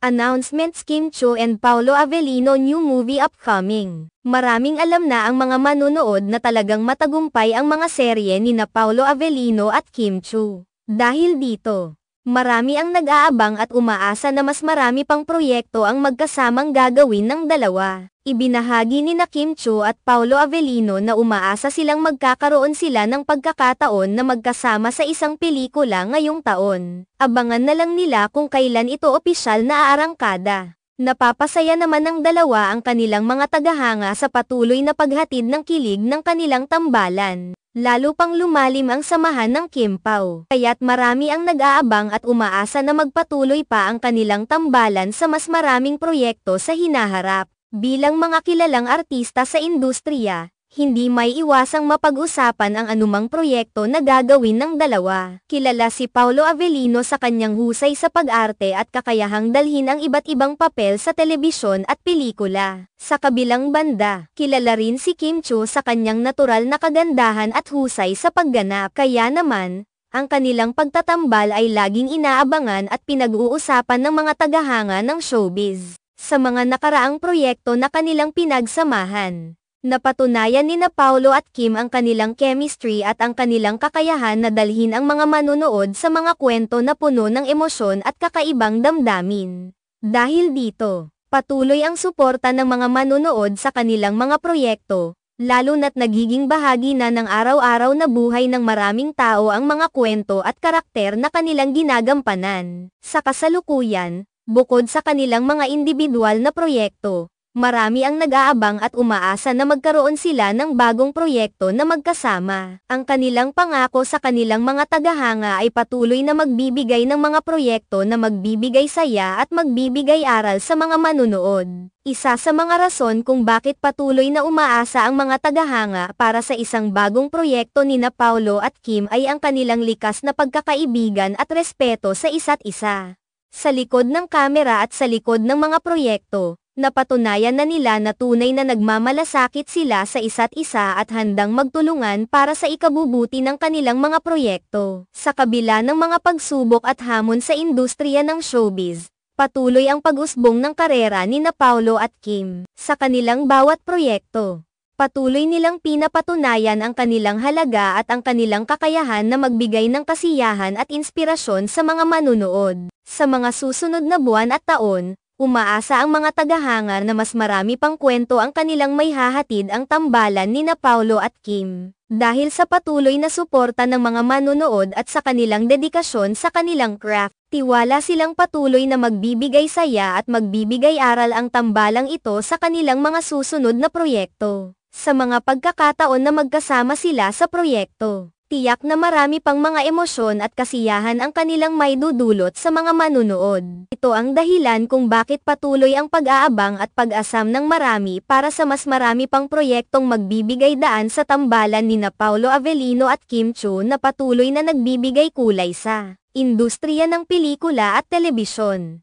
Announcements: Kim Chiu and Paolo Avellino new movie upcoming. Maraming alam na ang mga manunood na talagang matagumpay ang mga serye nina Paolo Avellino at Kim Chiu. Dahil dito, marami ang nag-aabang at umaasa na mas marami pang proyekto ang magkasamang gagawin ng dalawa. Ibinahagi ni Kim Chiu at Paolo Avellino na umaasa silang magkakaroon sila ng pagkakataon na magkasama sa isang pelikula ngayong taon. Abangan na lang nila kung kailan ito opisyal na aarangkada. Napapasaya naman ng dalawa ang kanilang mga tagahanga sa patuloy na paghatid ng kilig ng kanilang tambalan. Lalo pang lumalim ang samahan ng Kim Pao. Kaya't marami ang nag-aabang at umaasa na magpatuloy pa ang kanilang tambalan sa mas maraming proyekto sa hinaharap. Bilang mga kilalang artista sa industriya, hindi may iwasang mapag-usapan ang anumang proyekto na gagawin ng dalawa. Kilala si Paolo Avellino sa kanyang husay sa pag-arte at kakayahang dalhin ang iba't ibang papel sa telebisyon at pelikula. Sa kabilang banda, kilala rin si Kim Chiu sa kanyang natural na kagandahan at husay sa pagganap. Kaya naman, ang kanilang pagtatambal ay laging inaabangan at pinag-uusapan ng mga tagahanga ng showbiz. Sa mga nakaraang proyekto na kanilang pinagsamahan, napatunayan nina Paolo at Kim ang kanilang chemistry at ang kanilang kakayahan na dalhin ang mga manunood sa mga kwento na puno ng emosyon at kakaibang damdamin. Dahil dito, patuloy ang suporta ng mga manunood sa kanilang mga proyekto, lalo na't nagiging bahagi na ng araw-araw na buhay ng maraming tao ang mga kwento at karakter na kanilang ginagampanan. Sa kasalukuyan, bukod sa kanilang mga individual na proyekto, marami ang nag-aabang at umaasa na magkaroon sila ng bagong proyekto na magkasama. Ang kanilang pangako sa kanilang mga tagahanga ay patuloy na magbibigay ng mga proyekto na magbibigay saya at magbibigay aral sa mga manunood. Isa sa mga rason kung bakit patuloy na umaasa ang mga tagahanga para sa isang bagong proyekto nina Paolo at Kim ay ang kanilang likas na pagkakaibigan at respeto sa isa't isa. Sa likod ng kamera at sa likod ng mga proyekto, napatunayan na nila na tunay na nagmamalasakit sila sa isa't isa at handang magtulungan para sa ikabubuti ng kanilang mga proyekto. Sa kabila ng mga pagsubok at hamon sa industriya ng showbiz, patuloy ang pag-usbong ng karera nina Paolo at Kim. Sa kanilang bawat proyekto, patuloy nilang pinapatunayan ang kanilang halaga at ang kanilang kakayahan na magbigay ng kasiyahan at inspirasyon sa mga manunood. Sa mga susunod na buwan at taon, umaasa ang mga tagahanga na mas marami pang kwento ang kanilang may hahatid ang tambalan nina Paolo at Kim. Dahil sa patuloy na suporta ng mga manunood at sa kanilang dedikasyon sa kanilang craft, tiwala silang patuloy na magbibigay saya at magbibigay aral ang tambalang ito sa kanilang mga susunod na proyekto. Sa mga pagkakataon na magkasama sila sa proyekto, tiyak na marami pang mga emosyon at kasiyahan ang kanilang maidudulot sa mga manunood. Ito ang dahilan kung bakit patuloy ang pag-aabang at pag-asam ng marami para sa mas marami pang proyektong magbibigay daan sa tambalan nina Paolo Avellino at Kim Chiu na patuloy na nagbibigay kulay sa industriya ng pelikula at telebisyon.